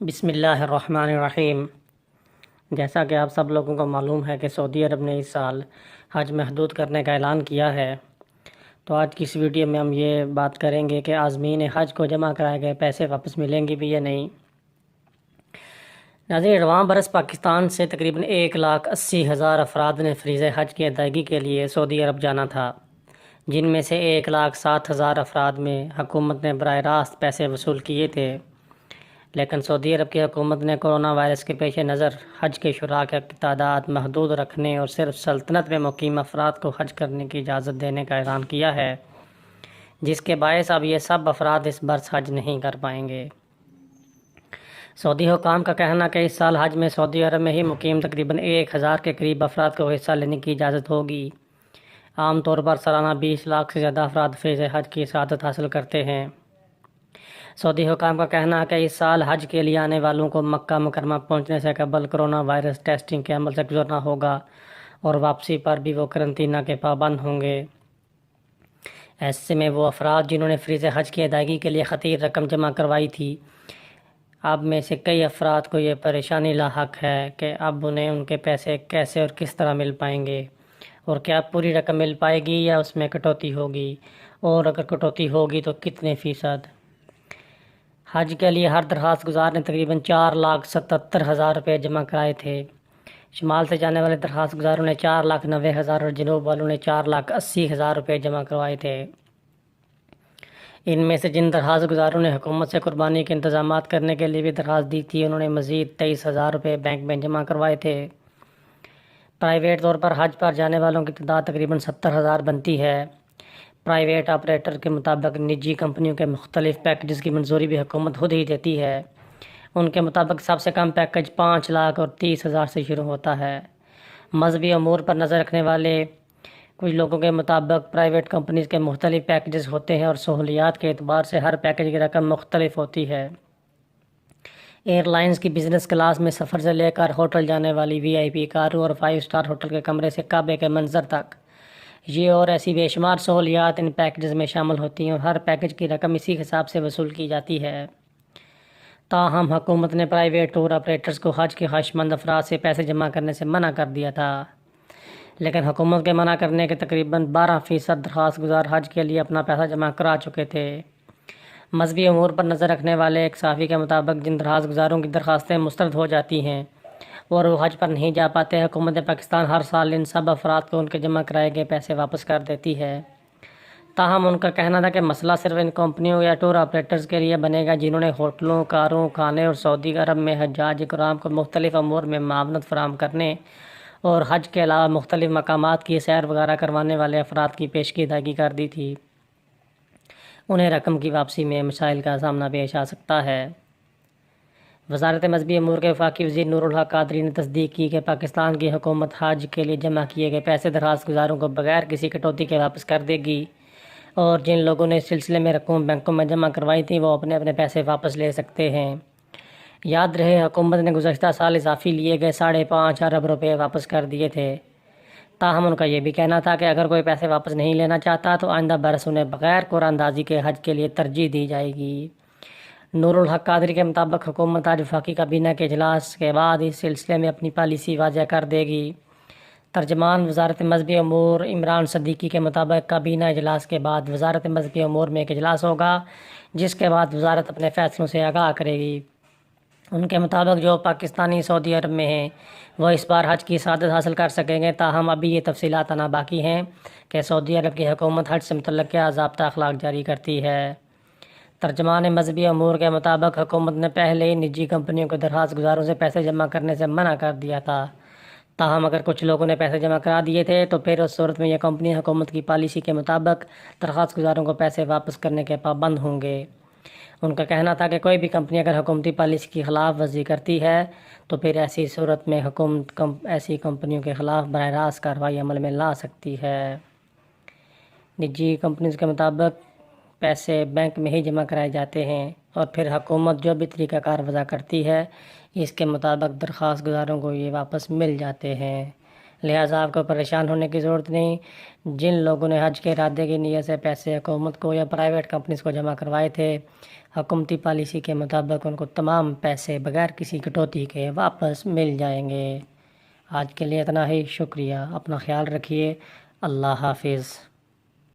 بسم اللہ الرحمن الرحیم۔ جیسا کہ آپ سب لوگوں کو معلوم ہے کہ سعودی عرب نے اس سال حج محدود کرنے کا اعلان کیا ہے، تو آج کی اس ویڈیو میں ہم یہ بات کریں گے کہ عازمین حج کو جمع کرائے گئے پیسے واپس ملیں گے بھی یا نہیں۔ ناظرین، رواں برس پاکستان سے تقریباً 1,80,000 افراد نے فریضہ حج کی ادائیگی کے لیے سعودی عرب جانا تھا، جن میں سے 1,07,000 افراد میں حکومت نے براہ راست پیسے وصول کیے تھے، لیکن سعودی عرب کی حکومت نے کورونا وائرس کے پیش نظر حج کے شرکاء کی تعداد محدود رکھنے اور صرف سلطنت میں مقیم افراد کو حج کرنے کی اجازت دینے کا اعلان کیا ہے، جس کے باعث اب یہ سب افراد اس برس حج نہیں کر پائیں گے۔ سعودی حکام کا کہنا کہ اس سال حج میں سعودی عرب میں ہی مقیم تقریباً 1,000 کے قریب افراد کو حصہ لینے کی اجازت ہوگی۔ عام طور پر سالانہ 20 لاکھ سے زیادہ افراد فریضہ حج کی سعادت حاصل کرتے ہیں۔ سعودی حکام کا کہنا ہے کہ اس سال حج کے لیے آنے والوں کو مکہ مکرمہ پہنچنے سے قبل کورونا وائرس ٹیسٹنگ کے عمل سے گزرنا ہوگا اور واپسی پر بھی وہ قرنطینہ کے پابند ہوں گے۔ ایسے میں وہ افراد جنہوں نے فریضہ حج کی ادائیگی کے لیے خطیر رقم جمع کروائی تھی، اب میں سے کئی افراد کو یہ پریشانی لاحق ہے کہ اب انہیں ان کے پیسے کیسے اور کس طرح مل پائیں گے، اور کیا پوری رقم مل پائے گی یا اس میں کٹوتی ہوگی، اور اگر کٹوتی ہوگی تو کتنے فیصد۔ حج کے لیے ہر درخواست گزار نے تقریباً 4,77,000 روپے جمع کرائے تھے۔ شمال سے جانے والے درخواست گزاروں نے 4,90,000 اور جنوب والوں نے 4,80,000 روپے جمع کروائے تھے۔ ان میں سے جن درخواست گزاروں نے حکومت سے قربانی کے انتظامات کرنے کے لیے بھی درخواست دی تھی، انہوں نے مزید 23,000 روپے بینک میں جمع کروائے تھے۔ پرائیویٹ طور پر حج پر جانے والوں کی تعداد تقریباً 70,000 بنتی ہے۔ پرائیویٹ آپریٹر کے مطابق نجی کمپنیوں کے مختلف پیکجز کی منظوری بھی حکومت خود ہی دیتی ہے۔ ان کے مطابق سب سے کم پیکج 5 لاکھ اور 30,000 سے شروع ہوتا ہے۔ مذہبی امور پر نظر رکھنے والے کچھ لوگوں کے مطابق پرائیویٹ کمپنیز کے مختلف پیکجز ہوتے ہیں اور سہولیات کے اعتبار سے ہر پیکج کی رقم مختلف ہوتی ہے۔ ایئر لائنز کی بزنس کلاس میں سفر سے لے کر ہوٹل جانے والی وی آئی پی کاروں اور 5 اسٹار ہوٹل کے کمرے سے کعبے کے منظر تک، یہ اور ایسی بے شمار سہولیات ان پیکجز میں شامل ہوتی ہیں اور ہر پیکج کی رقم اسی حساب سے وصول کی جاتی ہے۔ تاہم حکومت نے پرائیویٹ ٹور آپریٹرز کو حج کے خواہشمند افراد سے پیسے جمع کرنے سے منع کر دیا تھا، لیکن حکومت کے منع کرنے کے تقریباً 12% درخواست گزار حج کے لیے اپنا پیسہ جمع کرا چکے تھے۔ مذہبی امور پر نظر رکھنے والے ایک صحافی کے مطابق جن درخواست گزاروں کی درخواستیں مسترد ہو جاتی ہیں اور وہ حج پر نہیں جا پاتے، حکومت پاکستان ہر سال ان سب افراد کو ان کے جمع کرائے گئے پیسے واپس کر دیتی ہے۔ تاہم ان کا کہنا تھا کہ مسئلہ صرف ان کمپنیوں یا ٹور آپریٹرز کے لیے بنے گا جنہوں نے ہوٹلوں، کاروں، کھانے اور سعودی عرب میں حجاج کرام کو مختلف امور میں معاونت فراہم کرنے اور حج کے علاوہ مختلف مقامات کی سیر وغیرہ کروانے والے افراد کی پیشگی ادائیگی کر دی تھی۔ انہیں رقم کی واپسی میں مسائل کا سامنا پیش آ سکتا ہے۔ وزارت مذہبی امور کے وفاقی وزیر نور الحق قادری نے تصدیق کی کہ پاکستان کی حکومت حج کے لیے جمع کیے گئے پیسے درخواست گزاروں کو بغیر کسی کٹوتی کے واپس کر دے گی، اور جن لوگوں نے اس سلسلے میں رقوم بینکوں میں جمع کروائی تھی وہ اپنے اپنے پیسے واپس لے سکتے ہیں۔ یاد رہے حکومت نے گزشتہ سال اضافی لیے گئے 5.5 ارب روپے واپس کر دیے تھے۔ تاہم ان کا یہ بھی کہنا تھا کہ اگر کوئی پیسے واپس نہیں لینا چاہتا تو آئندہ برس انہیں بغیر قرعہ اندازی کے حج کے لیے ترجیح دی جائے گی۔ نور الحق قادری کے مطابق حکومت آج وفاقی کابینہ کے اجلاس کے بعد اس سلسلے میں اپنی پالیسی واضح کر دے گی۔ ترجمان وزارت مذہبی امور عمران صدیقی کے مطابق کابینہ اجلاس کے بعد وزارت مذہبی امور میں ایک اجلاس ہوگا، جس کے بعد وزارت اپنے فیصلوں سے آگاہ کرے گی۔ ان کے مطابق جو پاکستانی سعودی عرب میں ہیں وہ اس بار حج کی سعادت حاصل کر سکیں گے، تاہم ابھی یہ تفصیلات آنا باقی ہیں کہ سعودی عرب کی حکومت حج سے متعلق کیا ضابطہ اخلاق جاری کرتی ہے۔ ترجمان مذہبی امور کے مطابق حکومت نے پہلے ہی نجی کمپنیوں کے درخواست گزاروں سے پیسے جمع کرنے سے منع کر دیا تھا، تاہم اگر کچھ لوگوں نے پیسے جمع کرا دیے تھے تو پھر اس صورت میں یہ کمپنی حکومت کی پالیسی کے مطابق درخواست گزاروں کو پیسے واپس کرنے کے پابند ہوں گے۔ ان کا کہنا تھا کہ کوئی بھی کمپنی اگر حکومتی پالیسی کی خلاف ورزی کرتی ہے تو پھر ایسی صورت میں حکومت ایسی کمپنیوں کے خلاف براہ راست کارروائی عمل میں لا سکتی ہے۔ نجی کمپنیز کے مطابق پیسے بینک میں ہی جمع کرائے جاتے ہیں اور پھر حکومت جو بھی طریقہ کار وضع کرتی ہے اس کے مطابق درخواست گزاروں کو یہ واپس مل جاتے ہیں۔ لہٰذا آپ کو پریشان ہونے کی ضرورت نہیں۔ جن لوگوں نے حج کے ارادے کی نیت سے پیسے حکومت کو یا پرائیویٹ کمپنیز کو جمع کروائے تھے، حکومتی پالیسی کے مطابق ان کو تمام پیسے بغیر کسی کٹوتی کے واپس مل جائیں گے۔ آج کے لیے اتنا ہی، شکریہ، اپنا خیال رکھیے، اللہ حافظ۔